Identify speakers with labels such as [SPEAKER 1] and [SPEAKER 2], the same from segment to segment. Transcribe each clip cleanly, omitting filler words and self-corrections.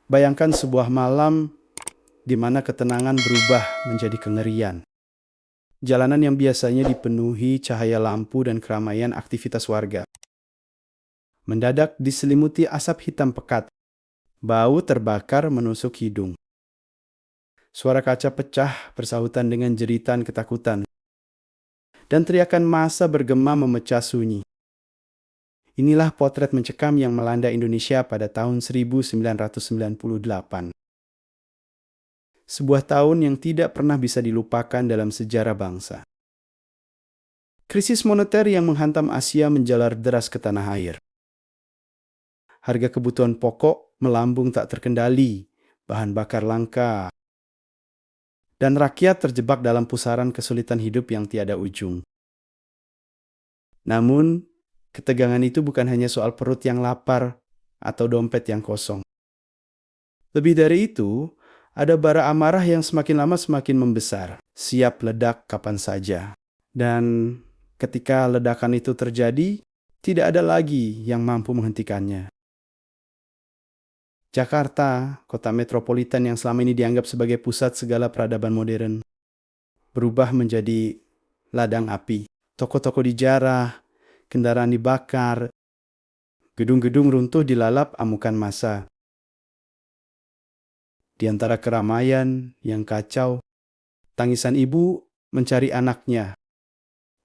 [SPEAKER 1] Bayangkan sebuah malam di mana ketenangan berubah menjadi kengerian. Jalanan yang biasanya dipenuhi cahaya lampu dan keramaian aktivitas warga mendadak diselimuti asap hitam pekat. Bau terbakar menusuk hidung. Suara kaca pecah bersahutan dengan jeritan ketakutan. Dan teriakan massa bergema memecah sunyi. Inilah potret mencekam yang melanda Indonesia pada tahun 1998. Sebuah tahun yang tidak pernah bisa dilupakan dalam sejarah bangsa. Krisis moneter yang menghantam Asia menjalar deras ke tanah air. Harga kebutuhan pokok melambung tak terkendali, bahan bakar langka, dan rakyat terjebak dalam pusaran kesulitan hidup yang tiada ujung. Namun, ketegangan itu bukan hanya soal perut yang lapar atau dompet yang kosong. Lebih dari itu, ada bara amarah yang semakin lama semakin membesar, siap ledak kapan saja. Dan ketika ledakan itu terjadi, tidak ada lagi yang mampu menghentikannya. Jakarta, kota metropolitan yang selama ini dianggap sebagai pusat segala peradaban modern, berubah menjadi ladang api. Toko-toko dijarah, kendaraan dibakar, gedung-gedung runtuh dilalap amukan massa. Di antara keramaian yang kacau, tangisan ibu mencari anaknya,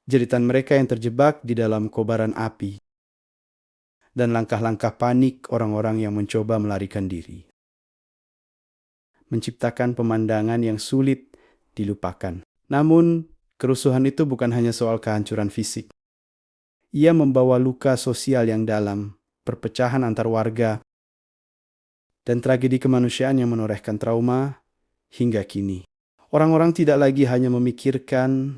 [SPEAKER 1] jeritan mereka yang terjebak di dalam kobaran api, dan langkah-langkah panik orang-orang yang mencoba melarikan diri. Menciptakan pemandangan yang sulit dilupakan. Namun, kerusuhan itu bukan hanya soal kehancuran fisik. Ia membawa luka sosial yang dalam, perpecahan antar warga, dan tragedi kemanusiaan yang menorehkan trauma hingga kini. Orang-orang tidak lagi hanya memikirkan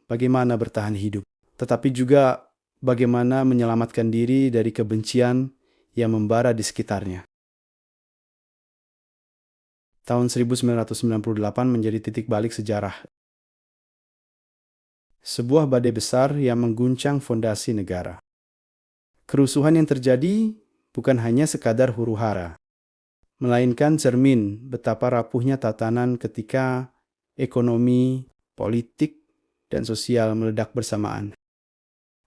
[SPEAKER 1] bagaimana bertahan hidup, tetapi juga bagaimana menyelamatkan diri dari kebencian yang membara di sekitarnya. Tahun 1998 menjadi titik balik sejarah. Sebuah badai besar yang mengguncang fondasi negara. Kerusuhan yang terjadi bukan hanya sekadar huru-hara, melainkan cermin betapa rapuhnya tatanan ketika ekonomi, politik, dan sosial meledak bersamaan.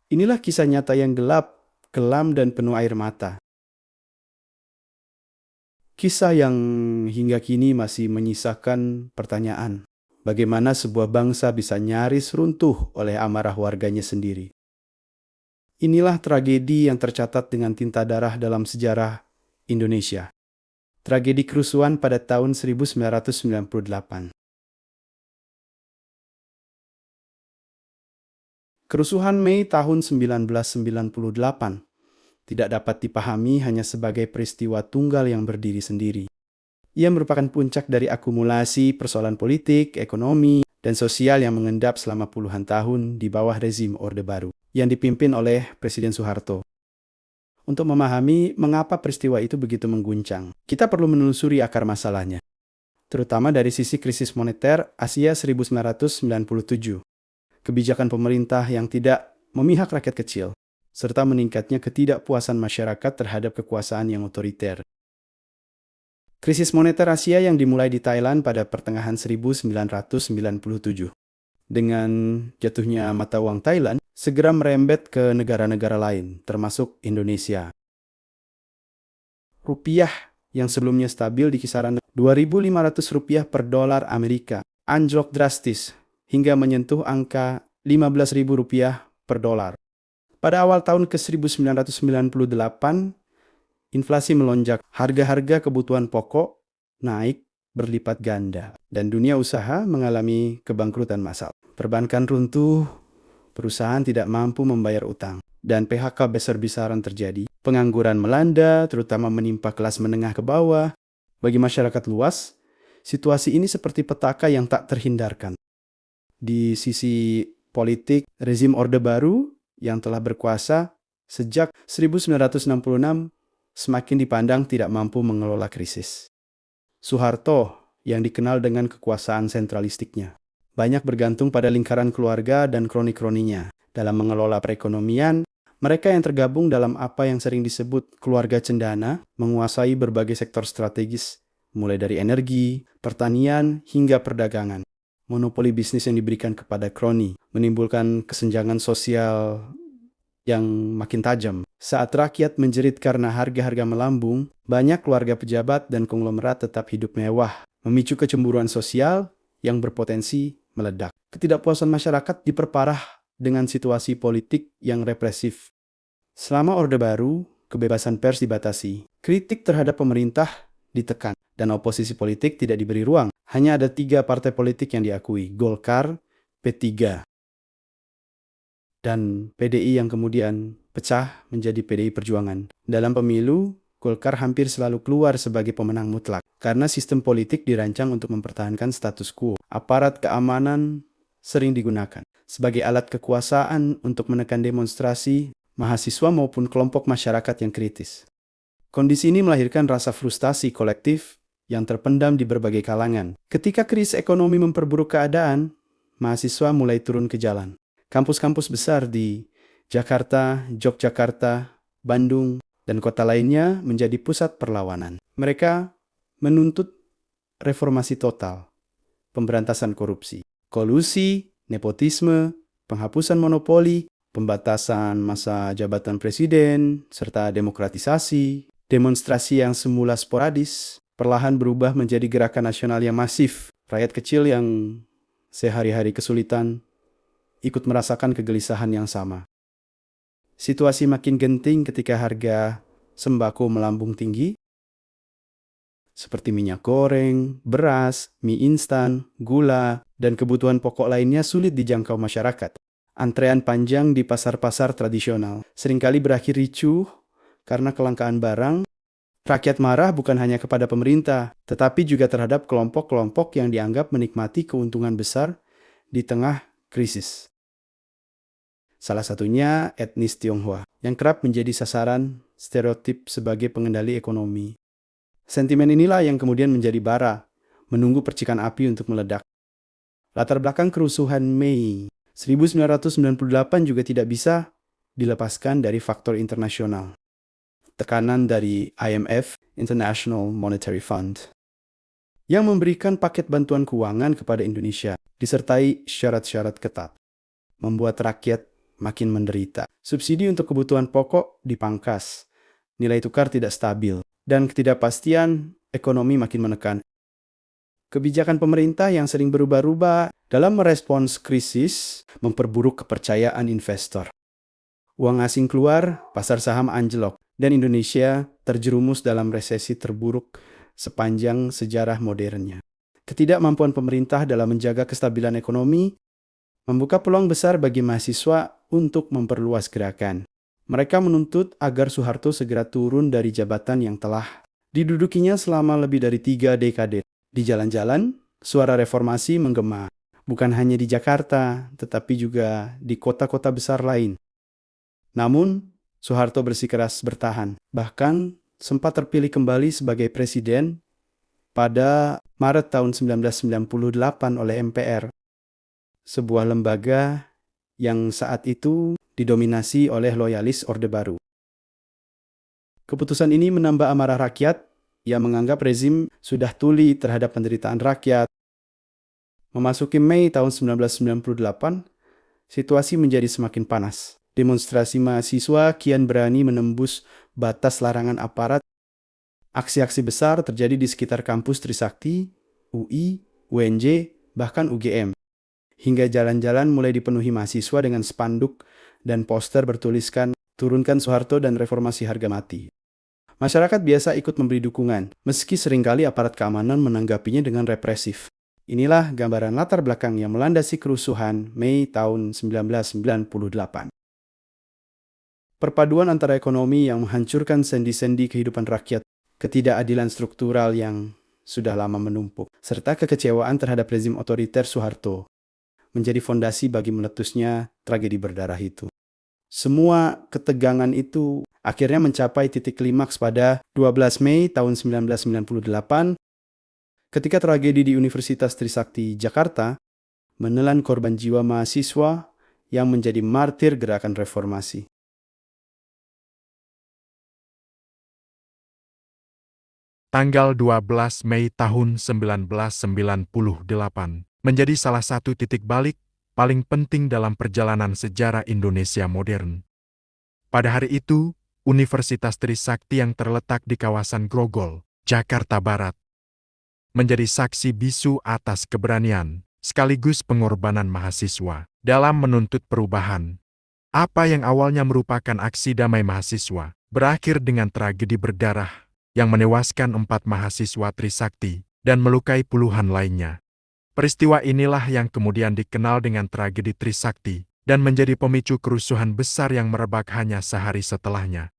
[SPEAKER 1] Inilah kisah nyata yang gelap, kelam, dan penuh air mata. Kisah yang hingga kini masih menyisakan pertanyaan. Bagaimana sebuah bangsa bisa nyaris runtuh oleh amarah warganya sendiri? Inilah tragedi yang tercatat dengan tinta darah dalam sejarah Indonesia. Tragedi kerusuhan pada tahun 1998. Kerusuhan Mei tahun 1998 tidak dapat dipahami hanya sebagai peristiwa tunggal yang berdiri sendiri. Ia merupakan puncak dari akumulasi persoalan politik, ekonomi, dan sosial yang mengendap selama puluhan tahun di bawah rezim Orde Baru yang dipimpin oleh Presiden Soeharto. Untuk memahami mengapa peristiwa itu begitu mengguncang, kita perlu menelusuri akar masalahnya, terutama dari sisi krisis moneter Asia 1997, kebijakan pemerintah yang tidak memihak rakyat kecil, serta meningkatnya ketidakpuasan masyarakat terhadap kekuasaan yang otoriter. Krisis moneter Asia yang dimulai di Thailand pada pertengahan 1997. Dengan jatuhnya mata uang Thailand, segera merembet ke negara-negara lain, termasuk Indonesia. Rupiah yang sebelumnya stabil di kisaran Rp2.500 per dolar Amerika, anjlok drastis hingga menyentuh angka Rp15.000 per dolar. Pada awal tahun ke-1998, inflasi melonjak, harga-harga kebutuhan pokok naik berlipat ganda, dan dunia usaha mengalami kebangkrutan massal. Perbankan runtuh, perusahaan tidak mampu membayar utang, dan PHK besar-besaran terjadi. Pengangguran melanda, terutama menimpa kelas menengah ke bawah. Bagi masyarakat luas, situasi ini seperti petaka yang tak terhindarkan. Di sisi politik, rezim Orde Baru yang telah berkuasa sejak 1966 semakin dipandang tidak mampu mengelola krisis. Soeharto yang dikenal dengan kekuasaan sentralistiknya banyak bergantung pada lingkaran keluarga dan kroni-kroninya dalam mengelola perekonomian, Mereka yang tergabung dalam apa yang sering disebut keluarga cendana menguasai berbagai sektor strategis, mulai dari energi, pertanian, hingga perdagangan. Monopoli bisnis yang diberikan kepada kroni menimbulkan kesenjangan sosial yang makin tajam. Saat rakyat menjerit karena harga-harga melambung, banyak keluarga pejabat dan konglomerat tetap hidup mewah, memicu kecemburuan sosial yang berpotensi meledak. Ketidakpuasan masyarakat diperparah dengan situasi politik yang represif. Selama Orde Baru, kebebasan pers dibatasi, kritik terhadap pemerintah ditekan, dan oposisi politik tidak diberi ruang. Hanya ada 3 partai politik yang diakui, Golkar, P3, dan PDI yang kemudian pecah menjadi PDI Perjuangan. Dalam pemilu, Golkar hampir selalu keluar sebagai pemenang mutlak, karena sistem politik dirancang untuk mempertahankan status quo. Aparat keamanan sering digunakan sebagai alat kekuasaan untuk menekan demonstrasi, mahasiswa maupun kelompok masyarakat yang kritis. Kondisi ini melahirkan rasa frustasi kolektif yang terpendam di berbagai kalangan. Ketika krisis ekonomi memperburuk keadaan, mahasiswa mulai turun ke jalan. Kampus-kampus besar di Jakarta, Yogyakarta, Bandung, dan kota lainnya menjadi pusat perlawanan. Mereka menuntut reformasi total, pemberantasan korupsi, kolusi, nepotisme, penghapusan monopoli, pembatasan masa jabatan presiden, serta demokratisasi. Demonstrasi yang semula sporadis perlahan berubah menjadi gerakan nasional yang masif. Rakyat kecil yang sehari-hari kesulitan ikut merasakan kegelisahan yang sama. Situasi makin genting ketika harga sembako melambung tinggi, seperti minyak goreng, beras, mie instan, gula, dan kebutuhan pokok lainnya sulit dijangkau masyarakat. Antrean panjang di pasar-pasar tradisional seringkali berakhir ricuh karena kelangkaan barang. Rakyat marah bukan hanya kepada pemerintah, tetapi juga terhadap kelompok-kelompok yang dianggap menikmati keuntungan besar di tengah krisis. Salah satunya etnis Tionghoa, yang kerap menjadi sasaran stereotip sebagai pengendali ekonomi. Sentimen inilah yang kemudian menjadi bara, menunggu percikan api untuk meledak. Latar belakang kerusuhan Mei 1998 juga tidak bisa dilepaskan dari faktor internasional. Tekanan dari IMF, International Monetary Fund, yang memberikan paket bantuan keuangan kepada Indonesia, disertai syarat-syarat ketat, membuat rakyat makin menderita. Subsidi untuk kebutuhan pokok dipangkas, nilai tukar tidak stabil, dan ketidakpastian ekonomi makin menekan. Kebijakan pemerintah yang sering berubah-ubah dalam merespons krisis memperburuk kepercayaan investor. Uang asing keluar, pasar saham anjlok, dan Indonesia terjerumus dalam resesi terburuk sepanjang sejarah modernnya. Ketidakmampuan pemerintah dalam menjaga kestabilan ekonomi membuka peluang besar bagi mahasiswa untuk memperluas gerakan. Mereka menuntut agar Soeharto segera turun dari jabatan yang telah didudukinya selama lebih dari 3 dekade. Di jalan-jalan, suara reformasi menggema, bukan hanya di Jakarta, tetapi juga di kota-kota besar lain. Namun, Soeharto bersikeras bertahan, bahkan sempat terpilih kembali sebagai presiden pada Maret tahun 1998 oleh MPR, sebuah lembaga yang saat itu didominasi oleh loyalis Orde Baru. Keputusan ini menambah amarah rakyat yang menganggap rezim sudah tuli terhadap penderitaan rakyat. Memasuki Mei tahun 1998, situasi menjadi semakin panas. Demonstrasi mahasiswa kian berani menembus batas larangan aparat. Aksi-aksi besar terjadi di sekitar kampus Trisakti, UI, UNJ, bahkan UGM. Hingga jalan-jalan mulai dipenuhi mahasiswa dengan spanduk dan poster bertuliskan "Turunkan Soeharto dan Reformasi Harga Mati". Masyarakat biasa ikut memberi dukungan, meski seringkali aparat keamanan menanggapinya dengan represif. Inilah gambaran latar belakang yang melandasi kerusuhan Mei tahun 1998. Perpaduan antara ekonomi yang menghancurkan sendi-sendi kehidupan rakyat, ketidakadilan struktural yang sudah lama menumpuk, serta kekecewaan terhadap rezim otoriter Soeharto menjadi fondasi bagi meletusnya tragedi berdarah itu. Semua ketegangan itu akhirnya mencapai titik klimaks pada 12 Mei tahun 1998 ketika tragedi di Universitas Trisakti, Jakarta menelan korban jiwa mahasiswa yang menjadi martir gerakan reformasi.
[SPEAKER 2] Tanggal 12 Mei tahun 1998 menjadi salah satu titik balik paling penting dalam perjalanan sejarah Indonesia modern. Pada hari itu, Universitas Trisakti yang terletak di kawasan Grogol, Jakarta Barat, menjadi saksi bisu atas keberanian sekaligus pengorbanan mahasiswa dalam menuntut perubahan. Apa yang awalnya merupakan aksi damai mahasiswa, berakhir dengan tragedi berdarah yang menewaskan 4 mahasiswa Trisakti dan melukai puluhan lainnya. Peristiwa inilah yang kemudian dikenal dengan tragedi Trisakti dan menjadi pemicu kerusuhan besar yang merebak hanya sehari setelahnya.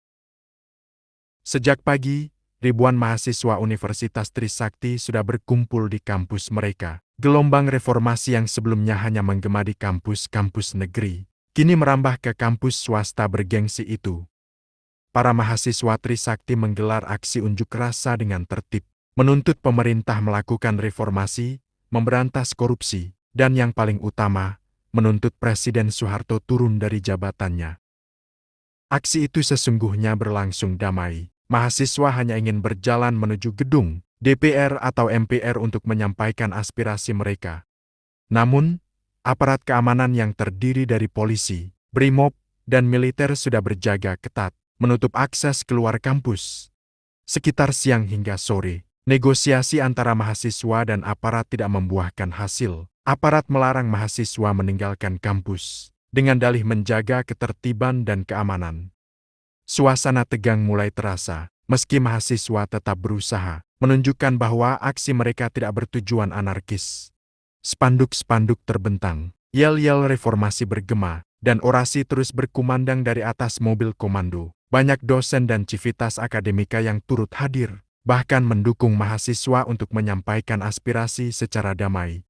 [SPEAKER 2] Sejak pagi, ribuan mahasiswa Universitas Trisakti sudah berkumpul di kampus mereka. Gelombang reformasi yang sebelumnya hanya menggema di kampus-kampus negeri, kini merambah ke kampus swasta bergengsi itu. Para mahasiswa Trisakti menggelar aksi unjuk rasa dengan tertib, menuntut pemerintah melakukan reformasi, memberantas korupsi, dan yang paling utama, menuntut Presiden Soeharto turun dari jabatannya. Aksi itu sesungguhnya berlangsung damai. Mahasiswa hanya ingin berjalan menuju gedung DPR atau MPR untuk menyampaikan aspirasi mereka. Namun, aparat keamanan yang terdiri dari polisi, BRIMOB, dan militer sudah berjaga ketat, menutup akses keluar kampus. Sekitar siang hingga sore, negosiasi antara mahasiswa dan aparat tidak membuahkan hasil. Aparat melarang mahasiswa meninggalkan kampus, dengan dalih menjaga ketertiban dan keamanan. Suasana tegang mulai terasa, meski mahasiswa tetap berusaha menunjukkan bahwa aksi mereka tidak bertujuan anarkis. Spanduk-spanduk terbentang, yel-yel reformasi bergema, dan orasi terus berkumandang dari atas mobil komando. Banyak dosen dan civitas akademika yang turut hadir, bahkan mendukung mahasiswa untuk menyampaikan aspirasi secara damai.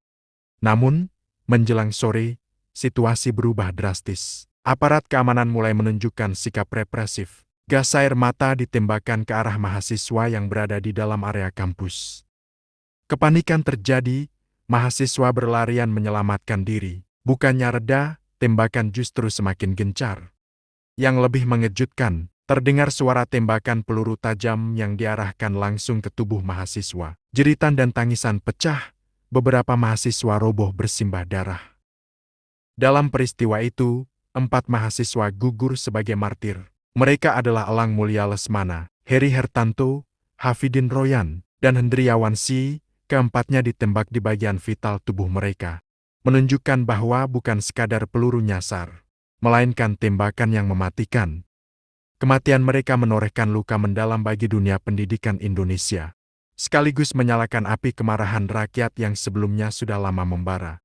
[SPEAKER 2] Namun, menjelang sore, situasi berubah drastis. Aparat keamanan mulai menunjukkan sikap represif. Gas air mata ditembakkan ke arah mahasiswa yang berada di dalam area kampus. Kepanikan terjadi, mahasiswa berlarian menyelamatkan diri. Bukannya reda, tembakan justru semakin gencar. Yang lebih mengejutkan, terdengar suara tembakan peluru tajam yang diarahkan langsung ke tubuh mahasiswa. Jeritan dan tangisan pecah, beberapa mahasiswa roboh bersimbah darah. Dalam peristiwa itu, 4 mahasiswa gugur sebagai martir. Mereka adalah Elang Mulia Lesmana, Heri Hertanto, Hafidin Royan, dan Hendriawan Si. Keempatnya ditembak di bagian vital tubuh mereka, menunjukkan bahwa bukan sekadar peluru nyasar, melainkan tembakan yang mematikan. Kematian mereka menorehkan luka mendalam bagi dunia pendidikan Indonesia, sekaligus menyalakan api kemarahan rakyat yang sebelumnya sudah lama membara.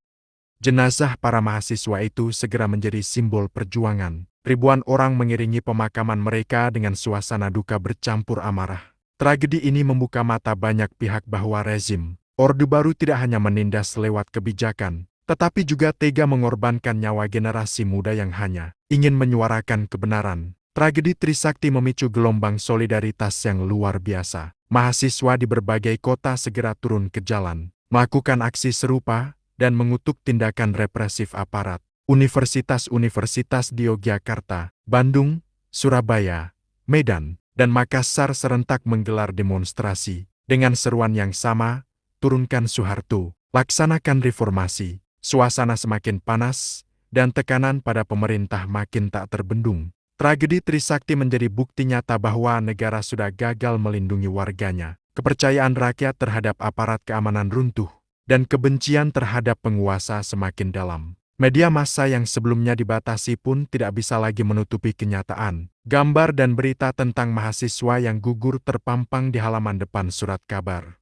[SPEAKER 2] Jenazah para mahasiswa itu segera menjadi simbol perjuangan. Ribuan orang mengiringi pemakaman mereka dengan suasana duka bercampur amarah. Tragedi ini membuka mata banyak pihak bahwa rezim Orde Baru tidak hanya menindas lewat kebijakan, tetapi juga tega mengorbankan nyawa generasi muda yang hanya ingin menyuarakan kebenaran. Tragedi Trisakti memicu gelombang solidaritas yang luar biasa. Mahasiswa di berbagai kota segera turun ke jalan, melakukan aksi serupa, dan mengutuk tindakan represif aparat. Universitas-universitas di Yogyakarta, Bandung, Surabaya, Medan, dan Makassar serentak menggelar demonstrasi. Dengan seruan yang sama, turunkan Soeharto, laksanakan reformasi. Suasana semakin panas, dan tekanan pada pemerintah makin tak terbendung. Tragedi Trisakti menjadi bukti nyata bahwa negara sudah gagal melindungi warganya. Kepercayaan rakyat terhadap aparat keamanan runtuh, dan kebencian terhadap penguasa semakin dalam. Media massa yang sebelumnya dibatasi pun tidak bisa lagi menutupi kenyataan. Gambar dan berita tentang mahasiswa yang gugur terpampang di halaman depan surat kabar,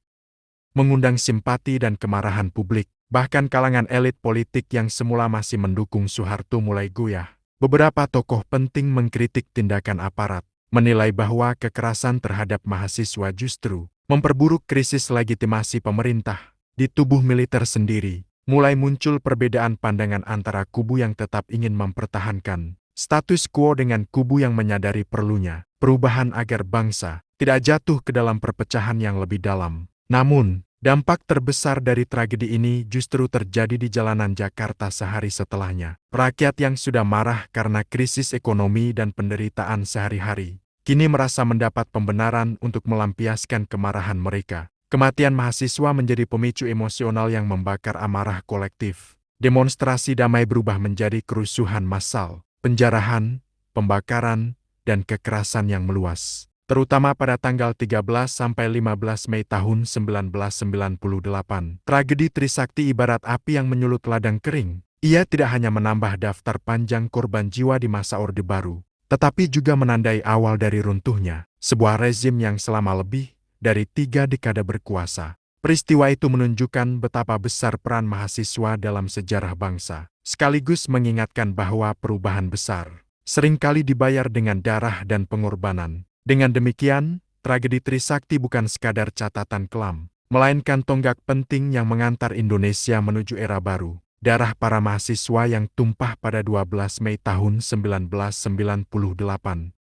[SPEAKER 2] mengundang simpati dan kemarahan publik. Bahkan kalangan elit politik yang semula masih mendukung Soeharto mulai goyah. Beberapa tokoh penting mengkritik tindakan aparat, menilai bahwa kekerasan terhadap mahasiswa justru memperburuk krisis legitimasi pemerintah. Di tubuh militer sendiri, mulai muncul perbedaan pandangan antara kubu yang tetap ingin mempertahankan status quo dengan kubu yang menyadari perlunya perubahan agar bangsa tidak jatuh ke dalam perpecahan yang lebih dalam. Namun, dampak terbesar dari tragedi ini justru terjadi di jalanan Jakarta sehari setelahnya. Rakyat yang sudah marah karena krisis ekonomi dan penderitaan sehari-hari, kini merasa mendapat pembenaran untuk melampiaskan kemarahan mereka. Kematian mahasiswa menjadi pemicu emosional yang membakar amarah kolektif. Demonstrasi damai berubah menjadi kerusuhan massal, penjarahan, pembakaran, dan kekerasan yang meluas. Terutama pada tanggal 13 sampai 15 Mei tahun 1998. Tragedi Trisakti ibarat api yang menyulut ladang kering. Ia tidak hanya menambah daftar panjang korban jiwa di masa Orde Baru, tetapi juga menandai awal dari runtuhnya sebuah rezim yang selama lebih dari 3 dekade berkuasa. Peristiwa itu menunjukkan betapa besar peran mahasiswa dalam sejarah bangsa, sekaligus mengingatkan bahwa perubahan besar seringkali dibayar dengan darah dan pengorbanan. Dengan demikian, tragedi Trisakti bukan sekadar catatan kelam, melainkan tonggak penting yang mengantar Indonesia menuju era baru. Darah para mahasiswa yang tumpah pada 12 Mei tahun 1998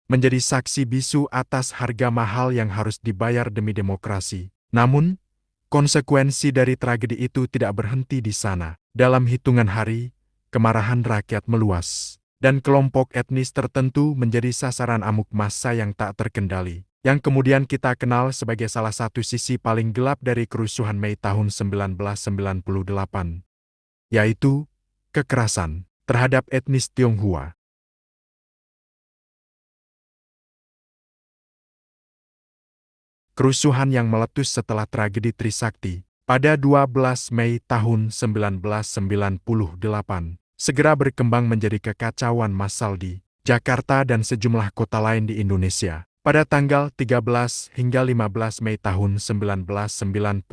[SPEAKER 2] menjadi saksi bisu atas harga mahal yang harus dibayar demi demokrasi. Namun, konsekuensi dari tragedi itu tidak berhenti di sana. Dalam hitungan hari, kemarahan rakyat meluas, dan kelompok etnis tertentu menjadi sasaran amuk massa yang tak terkendali, yang kemudian kita kenal sebagai salah satu sisi paling gelap dari kerusuhan Mei tahun 1998, yaitu kekerasan terhadap etnis Tionghoa. Kerusuhan yang meletus setelah tragedi Trisakti pada 12 Mei tahun 1998 segera berkembang menjadi kekacauan massal di Jakarta dan sejumlah kota lain di Indonesia. Pada tanggal 13 hingga 15 Mei tahun 1998,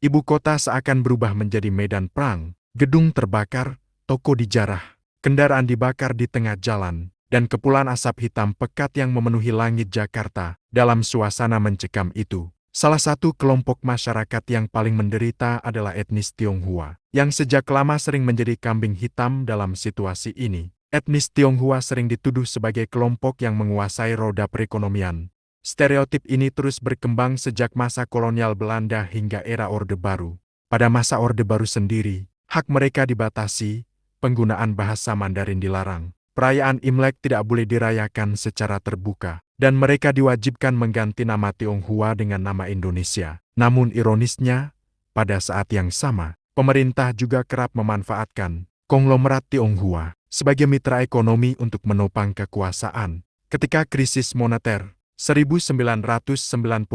[SPEAKER 2] ibu kota seakan berubah menjadi medan perang. Gedung terbakar, toko dijarah, kendaraan dibakar di tengah jalan, dan kepulan asap hitam pekat yang memenuhi langit Jakarta. Dalam suasana mencekam itu, salah satu kelompok masyarakat yang paling menderita adalah etnis Tionghoa, yang sejak lama sering menjadi kambing hitam dalam situasi ini. Etnis Tionghoa sering dituduh sebagai kelompok yang menguasai roda perekonomian. Stereotip ini terus berkembang sejak masa kolonial Belanda hingga era Orde Baru. Pada masa Orde Baru sendiri, hak mereka dibatasi, penggunaan bahasa Mandarin dilarang. Perayaan Imlek tidak boleh dirayakan secara terbuka, dan mereka diwajibkan mengganti nama Tionghoa dengan nama Indonesia. Namun ironisnya, pada saat yang sama, pemerintah juga kerap memanfaatkan konglomerat Tionghoa sebagai mitra ekonomi untuk menopang kekuasaan. Ketika krisis moneter 1997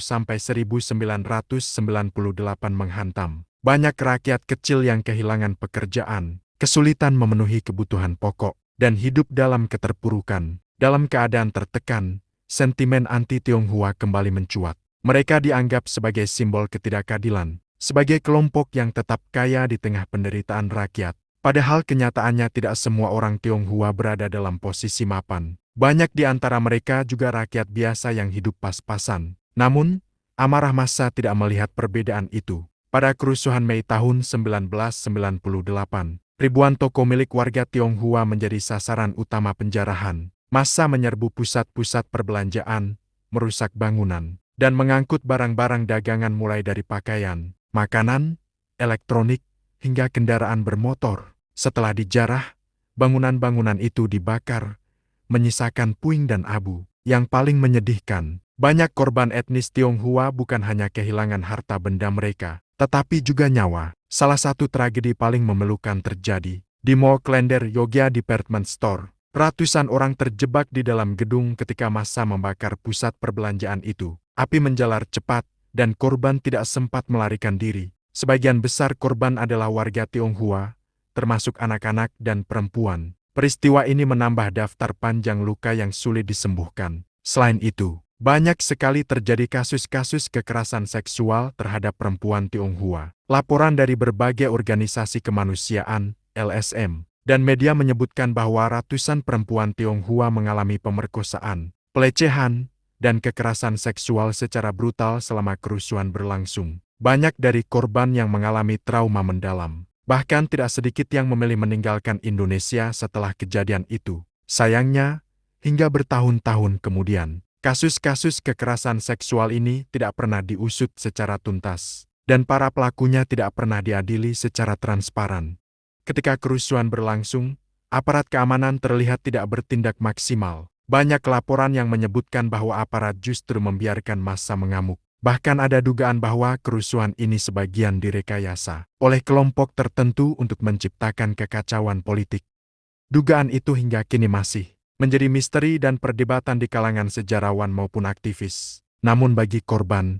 [SPEAKER 2] sampai 1998 menghantam, banyak rakyat kecil yang kehilangan pekerjaan, kesulitan memenuhi kebutuhan pokok, dan hidup dalam keterpurukan. Dalam keadaan tertekan, sentimen anti-Tionghoa kembali mencuat. Mereka dianggap sebagai simbol ketidakadilan, sebagai kelompok yang tetap kaya di tengah penderitaan rakyat. Padahal kenyataannya tidak semua orang Tionghoa berada dalam posisi mapan. Banyak di antara mereka juga rakyat biasa yang hidup pas-pasan. Namun, amarah massa tidak melihat perbedaan itu. Pada kerusuhan Mei tahun 1998, ribuan toko milik warga Tionghoa menjadi sasaran utama penjarahan. Massa menyerbu pusat-pusat perbelanjaan, merusak bangunan, dan mengangkut barang-barang dagangan mulai dari pakaian, makanan, elektronik, hingga kendaraan bermotor. Setelah dijarah, bangunan-bangunan itu dibakar, menyisakan puing dan abu. Yang paling menyedihkan, banyak korban etnis Tionghoa bukan hanya kehilangan harta benda mereka, tetapi juga nyawa. Salah satu tragedi paling memilukan terjadi di Mall Klender Yogya Department Store. Ratusan orang terjebak di dalam gedung ketika massa membakar pusat perbelanjaan itu. Api menjalar cepat, dan korban tidak sempat melarikan diri. Sebagian besar korban adalah warga Tionghoa, termasuk anak-anak dan perempuan. Peristiwa ini menambah daftar panjang luka yang sulit disembuhkan. Selain itu, banyak sekali terjadi kasus-kasus kekerasan seksual terhadap perempuan Tionghoa. Laporan dari berbagai organisasi kemanusiaan, LSM, dan media menyebutkan bahwa ratusan perempuan Tionghoa mengalami pemerkosaan, pelecehan, dan kekerasan seksual secara brutal selama kerusuhan berlangsung. Banyak dari korban yang mengalami trauma mendalam. Bahkan tidak sedikit yang memilih meninggalkan Indonesia setelah kejadian itu. Sayangnya, hingga bertahun-tahun kemudian, kasus-kasus kekerasan seksual ini tidak pernah diusut secara tuntas, dan para pelakunya tidak pernah diadili secara transparan. Ketika kerusuhan berlangsung, aparat keamanan terlihat tidak bertindak maksimal. Banyak laporan yang menyebutkan bahwa aparat justru membiarkan massa mengamuk. Bahkan ada dugaan bahwa kerusuhan ini sebagian direkayasa oleh kelompok tertentu untuk menciptakan kekacauan politik. Dugaan itu hingga kini masih menjadi misteri dan perdebatan di kalangan sejarawan maupun aktivis. Namun bagi korban,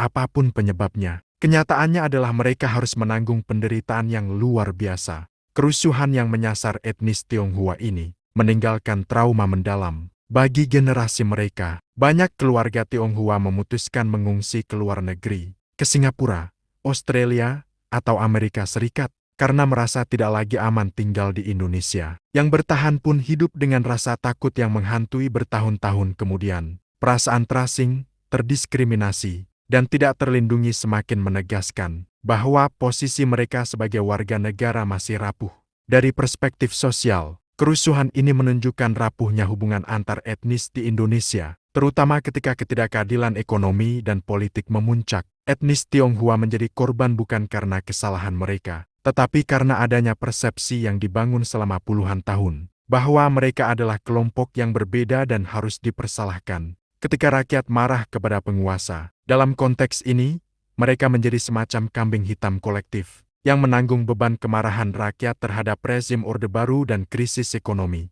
[SPEAKER 2] apapun penyebabnya, kenyataannya adalah mereka harus menanggung penderitaan yang luar biasa. Kerusuhan yang menyasar etnis Tionghoa ini meninggalkan trauma mendalam bagi generasi mereka. Banyak keluarga Tionghoa memutuskan mengungsi ke luar negeri, ke Singapura, Australia, atau Amerika Serikat, karena merasa tidak lagi aman tinggal di Indonesia. Yang bertahan pun hidup dengan rasa takut yang menghantui bertahun-tahun kemudian. Perasaan terasing, terdiskriminasi, dan tidak terlindungi semakin menegaskan bahwa posisi mereka sebagai warga negara masih rapuh. Dari perspektif sosial, kerusuhan ini menunjukkan rapuhnya hubungan antar etnis di Indonesia, terutama ketika ketidakadilan ekonomi dan politik memuncak. Etnis Tionghoa menjadi korban bukan karena kesalahan mereka, tetapi karena adanya persepsi yang dibangun selama puluhan tahun, bahwa mereka adalah kelompok yang berbeda dan harus dipersalahkan. Ketika rakyat marah kepada penguasa, dalam konteks ini, mereka menjadi semacam kambing hitam kolektif, yang menanggung beban kemarahan rakyat terhadap rezim Orde Baru dan krisis ekonomi.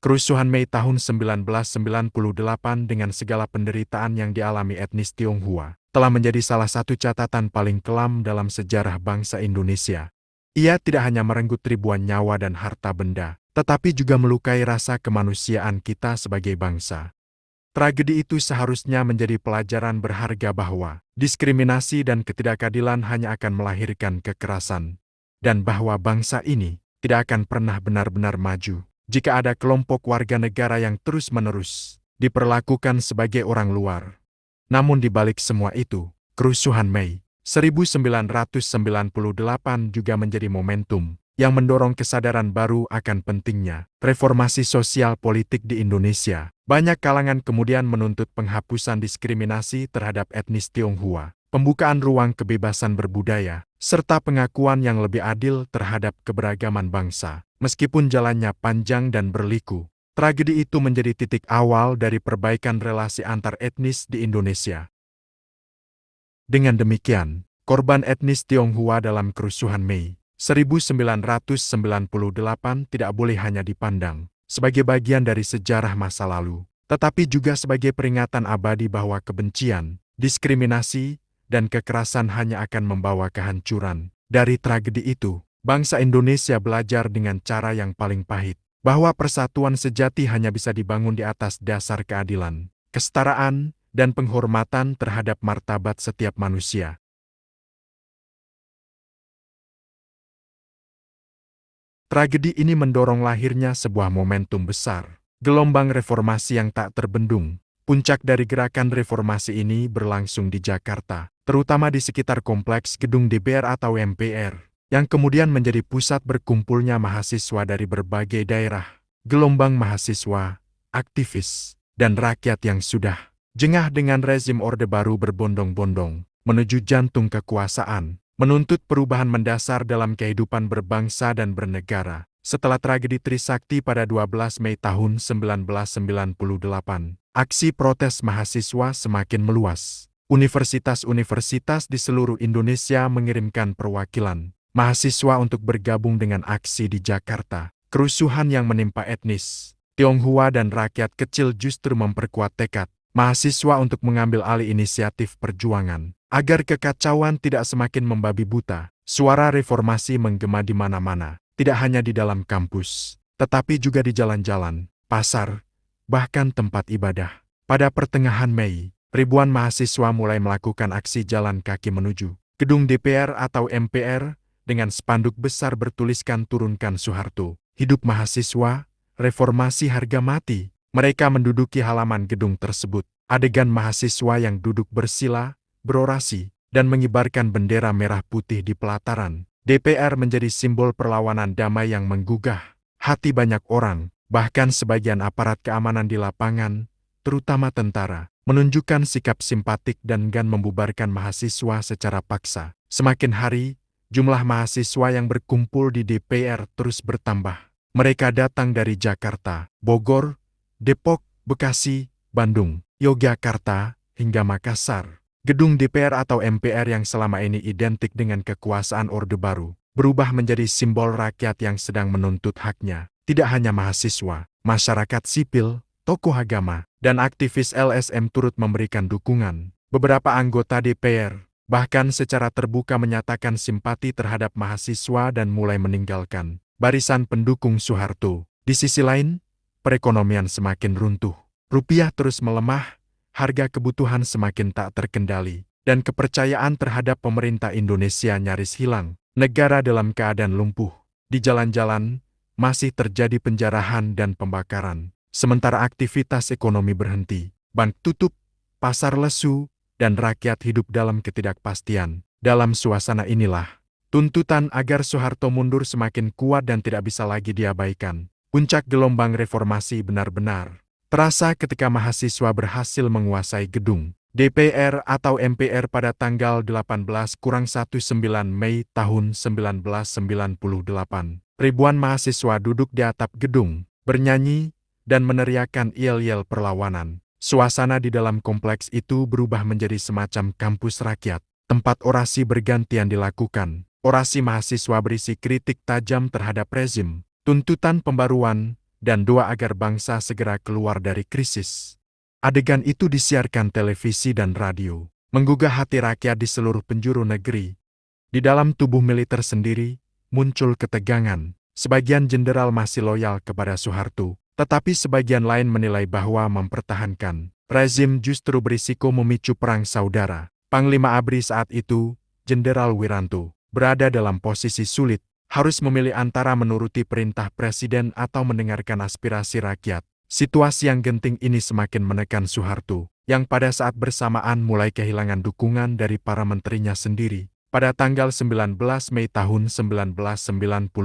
[SPEAKER 2] Kerusuhan Mei tahun 1998 dengan segala penderitaan yang dialami etnis Tionghoa telah menjadi salah satu catatan paling kelam dalam sejarah bangsa Indonesia. Ia tidak hanya merenggut ribuan nyawa dan harta benda, tetapi juga melukai rasa kemanusiaan kita sebagai bangsa. Tragedi itu seharusnya menjadi pelajaran berharga bahwa diskriminasi dan ketidakadilan hanya akan melahirkan kekerasan, dan bahwa bangsa ini tidak akan pernah benar-benar maju jika ada kelompok warga negara yang terus-menerus diperlakukan sebagai orang luar. Namun di balik semua itu, kerusuhan Mei 1998 juga menjadi momentum yang mendorong kesadaran baru akan pentingnya reformasi sosial politik di Indonesia. Banyak kalangan kemudian menuntut penghapusan diskriminasi terhadap etnis Tionghoa, pembukaan ruang kebebasan berbudaya, serta pengakuan yang lebih adil terhadap keberagaman bangsa. Meskipun jalannya panjang dan berliku, tragedi itu menjadi titik awal dari perbaikan relasi antar etnis di Indonesia. Dengan demikian, korban etnis Tionghoa dalam kerusuhan Mei 1998 tidak boleh hanya dipandang sebagai bagian dari sejarah masa lalu, tetapi juga sebagai peringatan abadi bahwa kebencian, diskriminasi, dan kekerasan hanya akan membawa kehancuran. Dari tragedi itu, bangsa Indonesia belajar dengan cara yang paling pahit, bahwa persatuan sejati hanya bisa dibangun di atas dasar keadilan, kesetaraan, dan penghormatan terhadap martabat setiap manusia. Tragedi ini mendorong lahirnya sebuah momentum besar, gelombang reformasi yang tak terbendung. Puncak dari gerakan reformasi ini berlangsung di Jakarta, terutama di sekitar kompleks gedung DPR atau MPR, yang kemudian menjadi pusat berkumpulnya mahasiswa dari berbagai daerah. Gelombang mahasiswa, aktivis, dan rakyat yang sudah jengah dengan rezim Orde Baru berbondong-bondong menuju jantung kekuasaan, menuntut perubahan mendasar dalam kehidupan berbangsa dan bernegara. Setelah tragedi Trisakti pada 12 Mei tahun 1998, aksi protes mahasiswa semakin meluas. Universitas-universitas di seluruh Indonesia mengirimkan perwakilan mahasiswa untuk bergabung dengan aksi di Jakarta. Kerusuhan yang menimpa etnis Tionghoa dan rakyat kecil justru memperkuat tekad mahasiswa untuk mengambil alih inisiatif perjuangan. Agar kekacauan tidak semakin membabi buta, suara reformasi menggema di mana-mana, tidak hanya di dalam kampus, tetapi juga di jalan-jalan, pasar, bahkan tempat ibadah. Pada pertengahan Mei, ribuan mahasiswa mulai melakukan aksi jalan kaki menuju gedung DPR atau MPR dengan spanduk besar bertuliskan "Turunkan Soeharto, Hidup Mahasiswa, Reformasi Harga Mati". Mereka menduduki halaman gedung tersebut. Adegan mahasiswa yang duduk bersila, berorasi, dan mengibarkan bendera merah putih di pelataran DPR menjadi simbol perlawanan damai yang menggugah hati banyak orang. Bahkan sebagian aparat keamanan di lapangan, terutama tentara, menunjukkan sikap simpatik dan enggan membubarkan mahasiswa secara paksa. Semakin hari, jumlah mahasiswa yang berkumpul di DPR terus bertambah. Mereka datang dari Jakarta, Bogor, Depok, Bekasi, Bandung, Yogyakarta, hingga Makassar. Gedung DPR atau MPR yang selama ini identik dengan kekuasaan Orde Baru, berubah menjadi simbol rakyat yang sedang menuntut haknya. Tidak hanya mahasiswa, masyarakat sipil, tokoh agama, dan aktivis LSM turut memberikan dukungan. Beberapa anggota DPR bahkan secara terbuka menyatakan simpati terhadap mahasiswa dan mulai meninggalkan barisan pendukung Soeharto. Di sisi lain, perekonomian semakin runtuh. Rupiah terus melemah, harga kebutuhan semakin tak terkendali, dan kepercayaan terhadap pemerintah Indonesia nyaris hilang. Negara dalam keadaan lumpuh. Di jalan-jalan, masih terjadi penjarahan dan pembakaran. Sementara aktivitas ekonomi berhenti, bank tutup, pasar lesu, dan rakyat hidup dalam ketidakpastian. Dalam suasana inilah, tuntutan agar Soeharto mundur semakin kuat dan tidak bisa lagi diabaikan. Puncak gelombang reformasi benar-benar terasa ketika mahasiswa berhasil menguasai gedung DPR atau MPR pada tanggal 18-19 Mei tahun 1998. Ribuan mahasiswa duduk di atap gedung, bernyanyi, dan meneriakkan yel-yel perlawanan. Suasana di dalam kompleks itu berubah menjadi semacam kampus rakyat. Tempat orasi bergantian dilakukan. Orasi mahasiswa berisi kritik tajam terhadap rezim, tuntutan pembaruan, dan doa agar bangsa segera keluar dari krisis. Adegan itu disiarkan televisi dan radio, menggugah hati rakyat di seluruh penjuru negeri. Di dalam tubuh militer sendiri, muncul ketegangan. Sebagian jenderal masih loyal kepada Soeharto, tetapi sebagian lain menilai bahwa mempertahankan rezim justru berisiko memicu perang saudara. Panglima ABRI saat itu, Jenderal Wiranto, berada dalam posisi sulit. Harus memilih antara menuruti perintah presiden atau mendengarkan aspirasi rakyat. Situasi yang genting ini semakin menekan Soeharto, yang pada saat bersamaan mulai kehilangan dukungan dari para menterinya sendiri. Pada tanggal 19 Mei tahun 1998,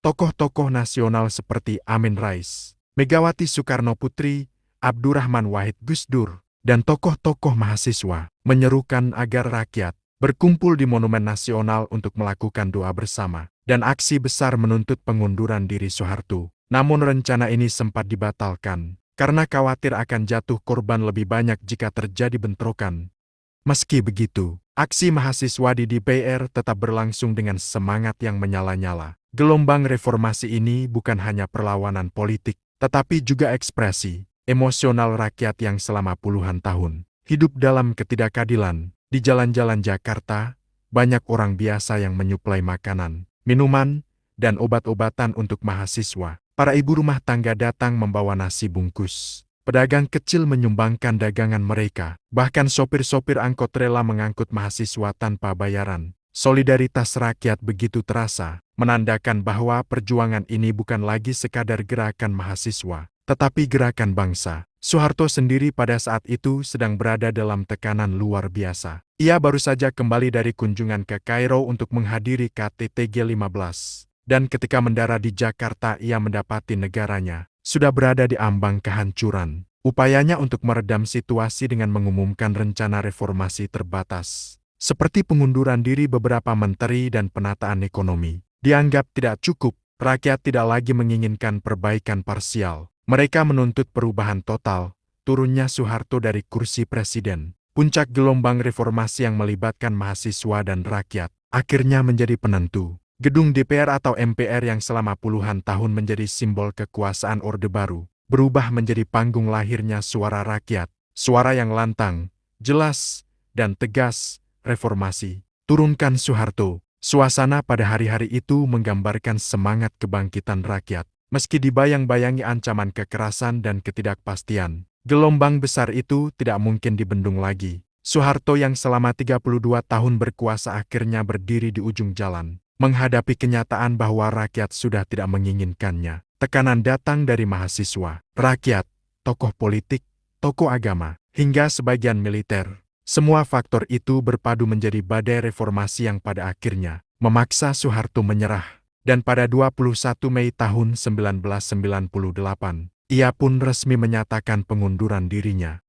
[SPEAKER 2] tokoh-tokoh nasional seperti Amin Rais, Megawati Soekarno Putri, Abdurrahman Wahid Gus Dur, dan tokoh-tokoh mahasiswa menyerukan agar rakyat berkumpul di Monumen Nasional untuk melakukan doa bersama, dan aksi besar menuntut pengunduran diri Soeharto. Namun rencana ini sempat dibatalkan, karena khawatir akan jatuh korban lebih banyak jika terjadi bentrokan. Meski begitu, aksi mahasiswa di DPR tetap berlangsung dengan semangat yang menyala-nyala. Gelombang reformasi ini bukan hanya perlawanan politik, tetapi juga ekspresi emosional rakyat yang selama puluhan tahun hidup dalam ketidakadilan. Di jalan-jalan Jakarta, banyak orang biasa yang menyuplai makanan, minuman, dan obat-obatan untuk mahasiswa. Para ibu rumah tangga datang membawa nasi bungkus. Pedagang kecil menyumbangkan dagangan mereka. Bahkan sopir-sopir angkot rela mengangkut mahasiswa tanpa bayaran. Solidaritas rakyat begitu terasa, menandakan bahwa perjuangan ini bukan lagi sekadar gerakan mahasiswa, tetapi gerakan bangsa. Soeharto sendiri pada saat itu sedang berada dalam tekanan luar biasa. Ia baru saja kembali dari kunjungan ke Kairo untuk menghadiri KTT G15. Dan ketika mendarat di Jakarta ia mendapati negaranya sudah berada di ambang kehancuran. Upayanya untuk meredam situasi dengan mengumumkan rencana reformasi terbatas, seperti pengunduran diri beberapa menteri dan penataan ekonomi, dianggap tidak cukup. Rakyat tidak lagi menginginkan perbaikan parsial. Mereka menuntut perubahan total, turunnya Soeharto dari kursi presiden. Puncak gelombang reformasi yang melibatkan mahasiswa dan rakyat akhirnya menjadi penentu. Gedung DPR atau MPR yang selama puluhan tahun menjadi simbol kekuasaan Orde Baru, berubah menjadi panggung lahirnya suara rakyat. Suara yang lantang, jelas, dan tegas, reformasi. Turunkan Soeharto. Suasana pada hari-hari itu menggambarkan semangat kebangkitan rakyat. Meski dibayang-bayangi ancaman kekerasan dan ketidakpastian, gelombang besar itu tidak mungkin dibendung lagi. Soeharto yang selama 32 tahun berkuasa akhirnya berdiri di ujung jalan, menghadapi kenyataan bahwa rakyat sudah tidak menginginkannya. Tekanan datang dari mahasiswa, rakyat, tokoh politik, tokoh agama, hingga sebagian militer. Semua faktor itu berpadu menjadi badai reformasi yang pada akhirnya memaksa Soeharto menyerah. Dan pada 21 Mei tahun 1998, ia pun resmi menyatakan pengunduran dirinya.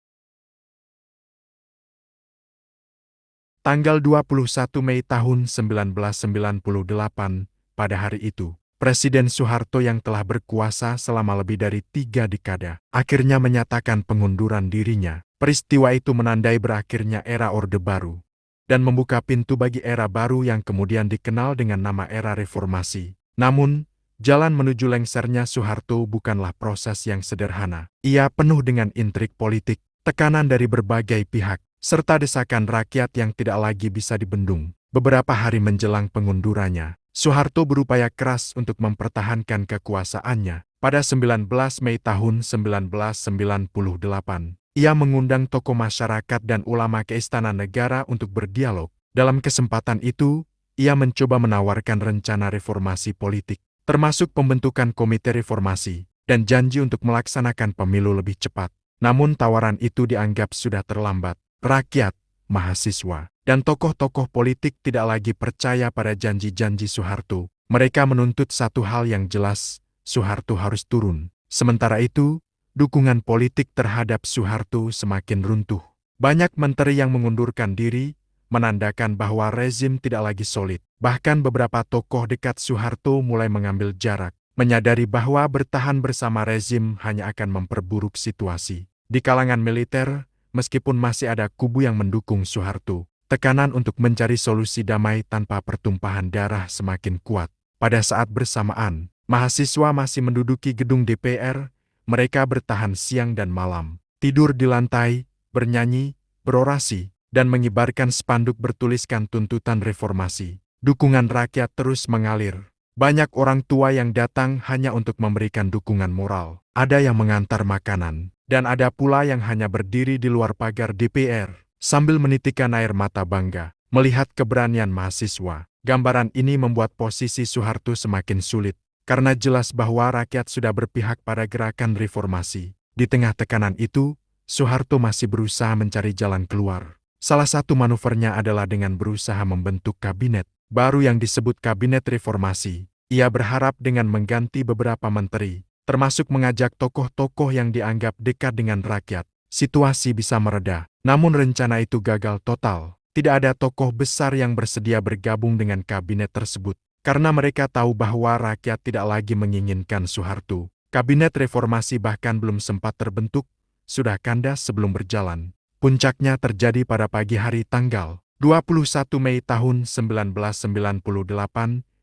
[SPEAKER 2] Tanggal 21 Mei tahun 1998, pada hari itu, Presiden Soeharto yang telah berkuasa selama lebih dari 3 dekade, akhirnya menyatakan pengunduran dirinya. Peristiwa itu menandai berakhirnya era Orde Baru dan membuka pintu bagi era baru yang kemudian dikenal dengan nama era reformasi. Namun, jalan menuju lengsernya Soeharto bukanlah proses yang sederhana. Ia penuh dengan intrik politik, tekanan dari berbagai pihak, serta desakan rakyat yang tidak lagi bisa dibendung. Beberapa hari menjelang pengundurannya, Soeharto berupaya keras untuk mempertahankan kekuasaannya. Pada 19 Mei tahun 1998, ia mengundang tokoh masyarakat dan ulama ke Istana Negara untuk berdialog. Dalam kesempatan itu, ia mencoba menawarkan rencana reformasi politik, termasuk pembentukan komite reformasi, dan janji untuk melaksanakan pemilu lebih cepat. Namun tawaran itu dianggap sudah terlambat. Rakyat, mahasiswa, dan tokoh-tokoh politik tidak lagi percaya pada janji-janji Soeharto. Mereka menuntut satu hal yang jelas, Soeharto harus turun. Sementara itu, dukungan politik terhadap Soeharto semakin runtuh. Banyak menteri yang mengundurkan diri, menandakan bahwa rezim tidak lagi solid. Bahkan beberapa tokoh dekat Soeharto mulai mengambil jarak, menyadari bahwa bertahan bersama rezim hanya akan memperburuk situasi. Di kalangan militer, meskipun masih ada kubu yang mendukung Soeharto, tekanan untuk mencari solusi damai tanpa pertumpahan darah semakin kuat. Pada saat bersamaan, mahasiswa masih menduduki gedung DPR, mereka bertahan siang dan malam, tidur di lantai, bernyanyi, berorasi, dan mengibarkan spanduk bertuliskan tuntutan reformasi. Dukungan rakyat terus mengalir. Banyak orang tua yang datang hanya untuk memberikan dukungan moral. Ada yang mengantar makanan, dan ada pula yang hanya berdiri di luar pagar DPR, sambil menitikkan air mata bangga, melihat keberanian mahasiswa. Gambaran ini membuat posisi Soeharto semakin sulit, karena jelas bahwa rakyat sudah berpihak pada gerakan reformasi. Di tengah tekanan itu, Soeharto masih berusaha mencari jalan keluar. Salah satu manuvernya adalah dengan berusaha membentuk kabinet baru yang disebut Kabinet Reformasi. Ia berharap dengan mengganti beberapa menteri, termasuk mengajak tokoh-tokoh yang dianggap dekat dengan rakyat, situasi bisa mereda. Namun rencana itu gagal total. Tidak ada tokoh besar yang bersedia bergabung dengan kabinet tersebut, karena mereka tahu bahwa rakyat tidak lagi menginginkan Soeharto. Kabinet reformasi bahkan belum sempat terbentuk, sudah kandas sebelum berjalan. Puncaknya terjadi pada pagi hari tanggal 21 Mei tahun 1998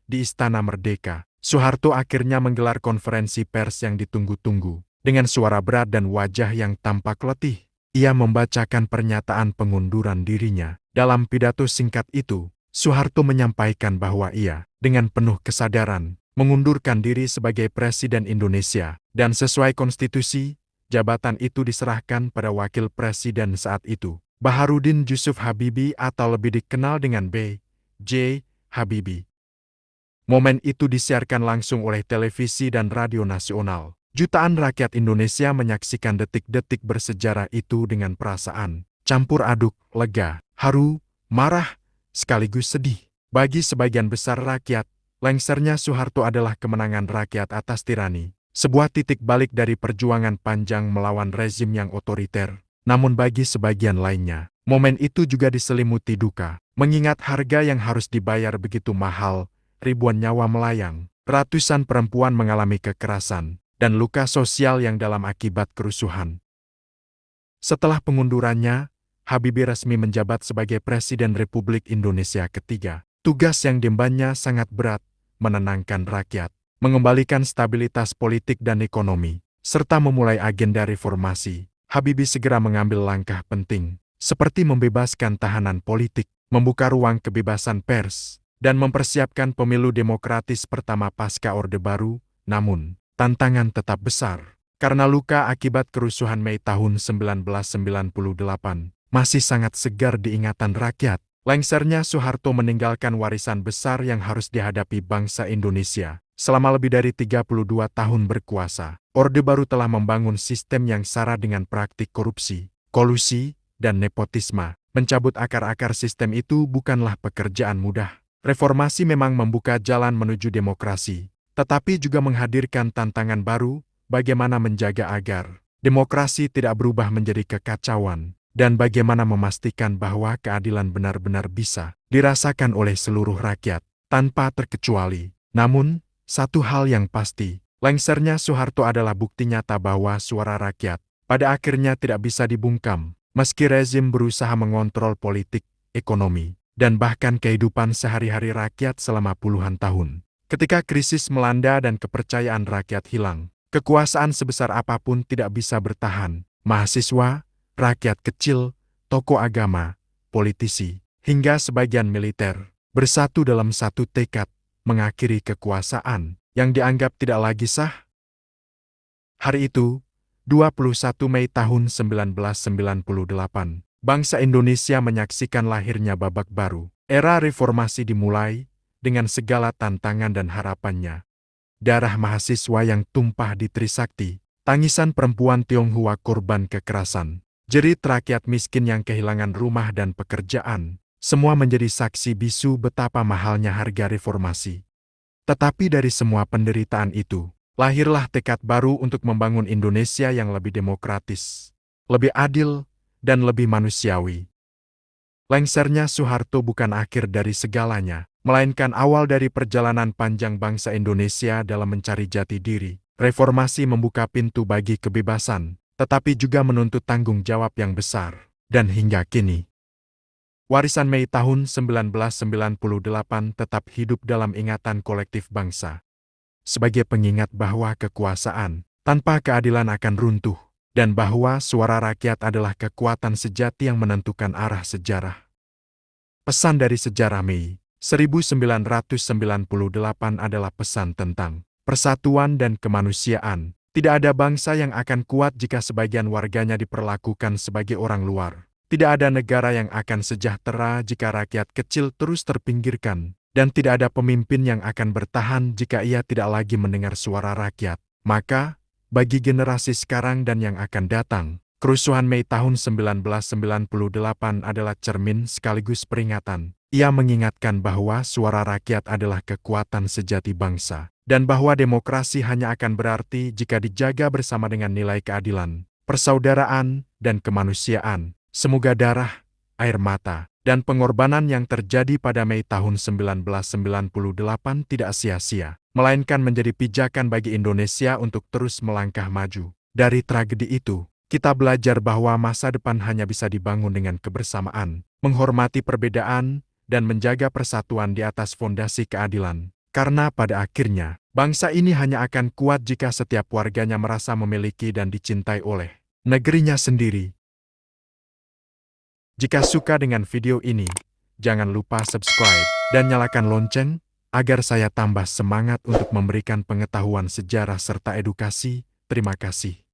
[SPEAKER 2] di Istana Merdeka. Soeharto akhirnya menggelar konferensi pers yang ditunggu-tunggu. Dengan suara berat dan wajah yang tampak letih, ia membacakan pernyataan pengunduran dirinya. Dalam pidato singkat itu, Soeharto menyampaikan bahwa ia, dengan penuh kesadaran, mengundurkan diri sebagai Presiden Indonesia, dan sesuai konstitusi, jabatan itu diserahkan pada Wakil Presiden saat itu, Baharudin Jusuf Habibie atau lebih dikenal dengan B.J. Habibie. Momen itu disiarkan langsung oleh televisi dan radio nasional. Jutaan rakyat Indonesia menyaksikan detik-detik bersejarah itu dengan perasaan campur aduk, lega, haru, marah, sekaligus sedih. Bagi sebagian besar rakyat, lengsernya Soeharto adalah kemenangan rakyat atas tirani, sebuah titik balik dari perjuangan panjang melawan rezim yang otoriter. Namun bagi sebagian lainnya, momen itu juga diselimuti duka, mengingat harga yang harus dibayar begitu mahal, ribuan nyawa melayang, ratusan perempuan mengalami kekerasan, dan luka sosial yang dalam akibat kerusuhan. Setelah pengundurannya, Habibie resmi menjabat sebagai Presiden Republik Indonesia ketiga. Tugas yang diembannya sangat berat, menenangkan rakyat, mengembalikan stabilitas politik dan ekonomi, serta memulai agenda reformasi. Habibie segera mengambil langkah penting, seperti membebaskan tahanan politik, membuka ruang kebebasan pers, dan mempersiapkan pemilu demokratis pertama pasca Orde Baru. Namun, tantangan tetap besar, karena luka akibat kerusuhan Mei tahun 1998 masih sangat segar di ingatan rakyat. Lengsernya Soeharto meninggalkan warisan besar yang harus dihadapi bangsa Indonesia. Selama lebih dari 32 tahun berkuasa, Orde Baru telah membangun sistem yang sara dengan praktik korupsi, kolusi, dan nepotisme. Mencabut akar-akar sistem itu bukanlah pekerjaan mudah. Reformasi memang membuka jalan menuju demokrasi, tetapi juga menghadirkan tantangan baru, bagaimana menjaga agar demokrasi tidak berubah menjadi kekacauan, dan bagaimana memastikan bahwa keadilan benar-benar bisa dirasakan oleh seluruh rakyat, tanpa terkecuali. Namun, Satu hal yang pasti, lengsernya Soeharto adalah bukti nyata bahwa suara rakyat pada akhirnya tidak bisa dibungkam, meski rezim berusaha mengontrol politik, ekonomi, dan bahkan kehidupan sehari-hari rakyat selama puluhan tahun. Ketika krisis melanda dan kepercayaan rakyat hilang, kekuasaan sebesar apapun tidak bisa bertahan. Mahasiswa, rakyat kecil, tokoh agama, politisi, hingga sebagian militer bersatu dalam satu tekad mengakhiri kekuasaan yang dianggap tidak lagi sah. Hari itu, 21 Mei tahun 1998, bangsa Indonesia menyaksikan lahirnya babak baru. Era reformasi dimulai dengan segala tantangan dan harapannya. Darah mahasiswa yang tumpah di Trisakti, tangisan perempuan Tionghoa korban kekerasan, jerit rakyat miskin yang kehilangan rumah dan pekerjaan, semua menjadi saksi bisu betapa mahalnya harga reformasi. Tetapi dari semua penderitaan itu, lahirlah tekad baru untuk membangun Indonesia yang lebih demokratis, lebih adil, dan lebih manusiawi. Lengsernya Soeharto bukan akhir dari segalanya, melainkan awal dari perjalanan panjang bangsa Indonesia dalam mencari jati diri. Reformasi membuka pintu bagi kebebasan, tetapi juga menuntut tanggung jawab yang besar. Dan hingga kini, warisan Mei tahun 1998 tetap hidup dalam ingatan kolektif bangsa. Sebagai pengingat bahwa kekuasaan tanpa keadilan akan runtuh, dan bahwa suara rakyat adalah kekuatan sejati yang menentukan arah sejarah. Pesan dari sejarah Mei 1998 adalah pesan tentang persatuan dan kemanusiaan. Tidak ada bangsa yang akan kuat jika sebagian warganya diperlakukan sebagai orang luar. Tidak ada negara yang akan sejahtera jika rakyat kecil terus terpinggirkan. Dan tidak ada pemimpin yang akan bertahan jika ia tidak lagi mendengar suara rakyat. Maka, bagi generasi sekarang dan yang akan datang, kerusuhan Mei tahun 1998 adalah cermin sekaligus peringatan. Ia mengingatkan bahwa suara rakyat adalah kekuatan sejati bangsa, dan bahwa demokrasi hanya akan berarti jika dijaga bersama dengan nilai keadilan, persaudaraan, dan kemanusiaan. Semoga darah, air mata, dan pengorbanan yang terjadi pada Mei tahun 1998 tidak sia-sia, melainkan menjadi pijakan bagi Indonesia untuk terus melangkah maju. Dari tragedi itu, kita belajar bahwa masa depan hanya bisa dibangun dengan kebersamaan, menghormati perbedaan, dan menjaga persatuan di atas fondasi keadilan. Karena pada akhirnya, bangsa ini hanya akan kuat jika setiap warganya merasa memiliki dan dicintai oleh negerinya sendiri. Jika suka dengan video ini, jangan lupa subscribe dan nyalakan lonceng, agar saya tambah semangat untuk memberikan pengetahuan sejarah serta edukasi. Terima kasih.